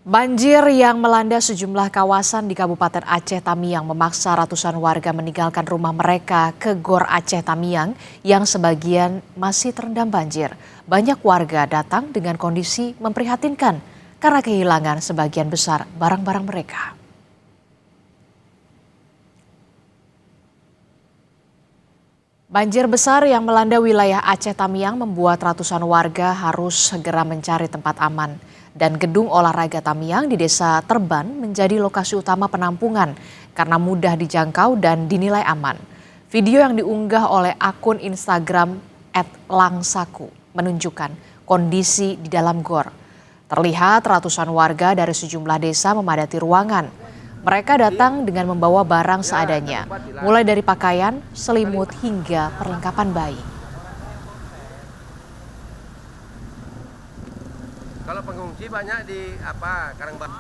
Banjir yang melanda sejumlah kawasan di Kabupaten Aceh Tamiang memaksa ratusan warga meninggalkan rumah mereka ke Gor Aceh Tamiang yang sebagian masih terendam banjir. Banyak warga datang dengan kondisi memprihatinkan karena kehilangan sebagian besar barang-barang mereka. Banjir besar yang melanda wilayah Aceh Tamiang membuat ratusan warga harus segera mencari tempat aman. Dan gedung olahraga Tamiang di Desa Terban menjadi lokasi utama penampungan karena mudah dijangkau dan dinilai aman. Video yang diunggah oleh akun Instagram @langsaku menunjukkan kondisi di dalam gor. Terlihat ratusan warga dari sejumlah desa memadati ruangan. Mereka datang dengan membawa barang seadanya, mulai dari pakaian, selimut hingga perlengkapan bayi. Kalau pengungsi banyak di Karangbaru.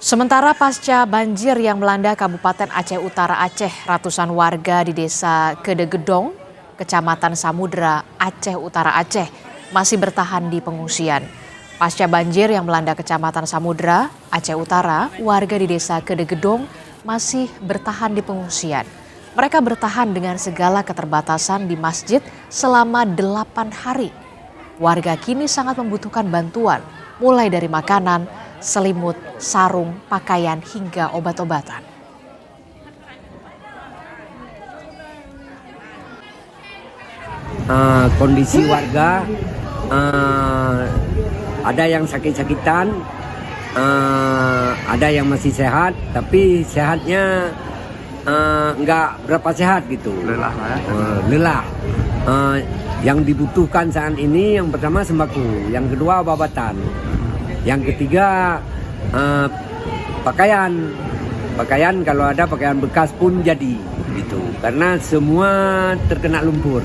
Sementara pasca banjir yang melanda Kabupaten Aceh Utara Aceh, ratusan warga di Desa Kedegedong, Kecamatan Samudra, Aceh Utara Aceh, masih bertahan di pengungsian. Pasca banjir yang melanda Kecamatan Samudra, Aceh Utara, warga di Desa Kedegedong masih bertahan di pengungsian. Mereka bertahan dengan segala keterbatasan di masjid selama 8 hari. Warga kini sangat membutuhkan bantuan, mulai dari makanan, selimut, sarung, pakaian, hingga obat-obatan. Kondisi warga ada yang sakit-sakitan, ada yang masih sehat, tapi sehatnya nggak berapa sehat gitu. Lelah ya. Lelah. Yang dibutuhkan saat ini yang pertama sembako, yang kedua obat-obatan, yang ketiga pakaian. Pakaian kalau ada pakaian bekas pun jadi gitu, karena semua terkena lumpur.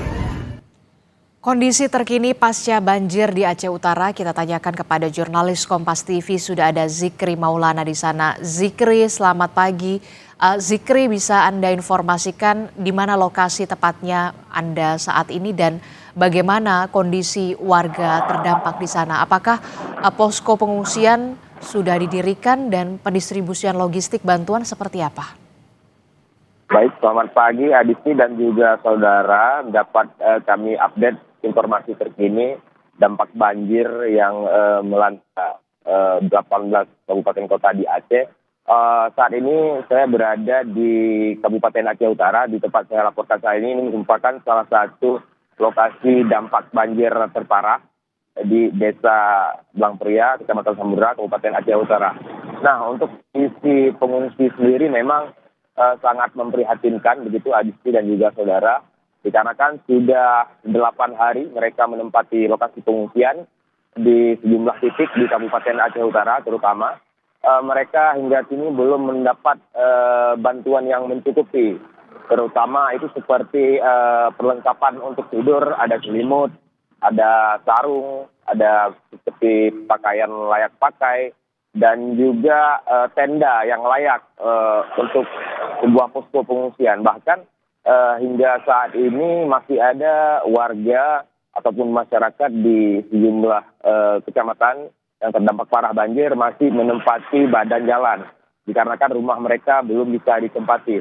Kondisi terkini pasca banjir di Aceh Utara kita tanyakan kepada jurnalis Kompas TV, sudah ada Zikri Maulana di sana. Zikri, selamat pagi. Zikri, bisa Anda informasikan di mana lokasi tepatnya Anda saat ini dan bagaimana kondisi warga terdampak di sana? Apakah posko pengungsian sudah didirikan dan pendistribusian logistik bantuan seperti apa? Baik, selamat pagi Adisti dan juga saudara. Dapat kami update informasi terkini dampak banjir yang melanda 18 kabupaten kota di Aceh. Saat ini saya berada di Kabupaten Aceh Utara. Di tempat saya laporkan saat ini merupakan salah satu lokasi dampak banjir terparah di Desa Blangpria, Kecamatan Samudra, Kabupaten Aceh Utara. Nah, untuk isi pengungsi sendiri memang sangat memprihatinkan begitu Adisti dan juga saudara, dikarenakan sudah 8 hari mereka menempati lokasi pengungsian di sejumlah titik di Kabupaten Aceh Utara terutama. Mereka hingga kini belum mendapat bantuan yang mencukupi, terutama itu seperti perlengkapan untuk tidur, ada selimut, ada sarung, ada seperti pakaian layak pakai, dan juga tenda yang layak untuk sebuah posko pengungsian. Bahkan hingga saat ini masih ada warga ataupun masyarakat di sejumlah kecamatan yang terdampak parah banjir masih menempati badan jalan dikarenakan rumah mereka belum bisa ditempati.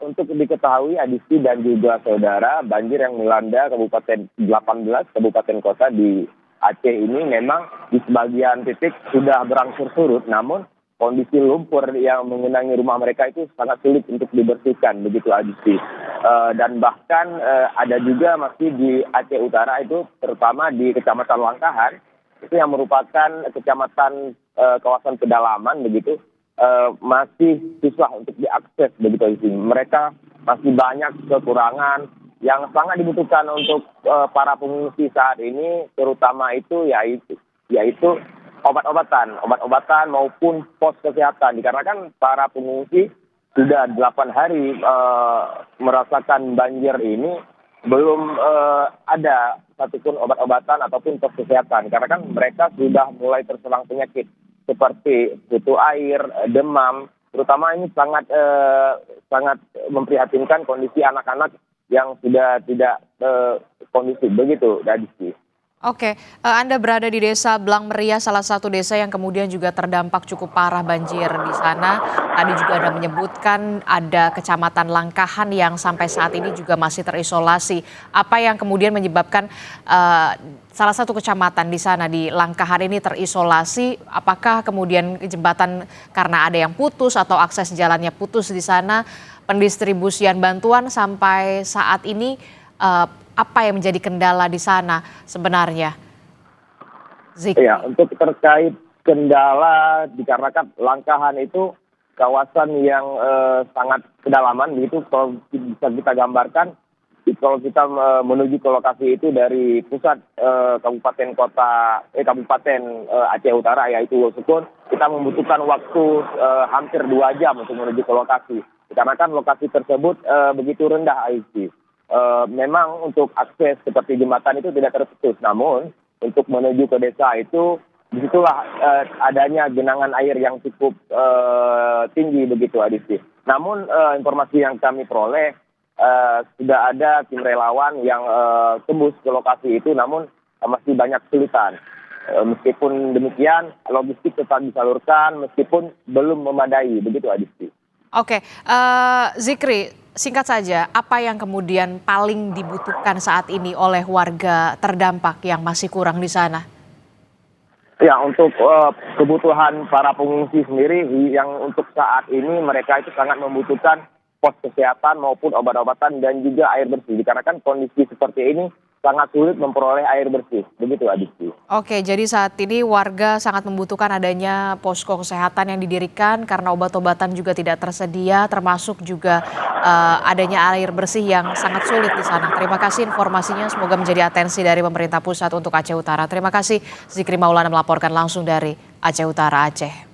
Untuk diketahui Adisti dan juga saudara, banjir yang melanda 18 kabupaten kota di Aceh ini memang di sebagian titik sudah berangsur surut, namun kondisi lumpur yang mengenangi rumah mereka itu sangat sulit untuk dibersihkan, begitu Adisti. Dan bahkan ada juga masih di Aceh Utara itu, terutama di Kecamatan Langkahan, itu yang merupakan kecamatan kawasan pedalaman begitu, masih susah untuk diakses begitu Adisti. Mereka masih banyak kekurangan yang sangat dibutuhkan untuk para pengungsi saat ini, terutama itu yaitu obat-obatan maupun pos kesehatan, dikarenakan para pengungsi sudah 8 hari merasakan banjir ini, belum ada satupun obat-obatan ataupun pos kesehatan, karena kan mereka sudah mulai terserang penyakit seperti kutu air, demam, terutama ini sangat memprihatinkan kondisi anak-anak yang sudah tidak kondusif begitu, Adisti. Oke, Anda berada di desa Blang Meria, salah satu desa yang kemudian juga terdampak cukup parah banjir di sana. Tadi juga Anda menyebutkan ada kecamatan Langkahan yang sampai saat ini juga masih terisolasi. Apa yang kemudian menyebabkan salah satu kecamatan di sana di Langkahan ini terisolasi? Apakah kemudian jembatan karena ada yang putus atau akses jalannya putus di sana? Pendistribusian bantuan sampai saat ini apa yang menjadi kendala di sana sebenarnya, Zikri? Ya, untuk terkait kendala dikarenakan Langkahan itu kawasan yang sangat kedalaman, begitu kalau bisa kita gambarkan, kalau kita menuju ke lokasi itu dari pusat kabupaten Aceh Utara yaitu Woskun, kita membutuhkan waktu hampir 2 jam untuk menuju ke lokasi. Dikarenakan lokasi tersebut begitu rendah air. Memang untuk akses seperti jembatan itu tidak terputus, namun untuk menuju ke desa itu disitulah adanya genangan air yang cukup tinggi begitu Adisti. Namun informasi yang kami peroleh sudah ada tim relawan yang tembus ke lokasi itu, namun masih banyak kesulitan. Meskipun demikian logistik tetap disalurkan meskipun belum memadai begitu Adisti. Oke, Zikri, singkat saja, apa yang kemudian paling dibutuhkan saat ini oleh warga terdampak yang masih kurang di sana? Ya, untuk kebutuhan para pengungsi sendiri yang untuk saat ini mereka itu sangat membutuhkan pos kesehatan maupun obat-obatan dan juga air bersih. Dikarenakan kondisi seperti ini sangat sulit memperoleh air bersih. Begitu Adisti. Oke, jadi saat ini warga sangat membutuhkan adanya posko kesehatan yang didirikan karena obat-obatan juga tidak tersedia, termasuk juga adanya air bersih yang sangat sulit di sana. Terima kasih informasinya, semoga menjadi atensi dari pemerintah pusat untuk Aceh Utara. Terima kasih, Zikri Maulana melaporkan langsung dari Aceh Utara, Aceh.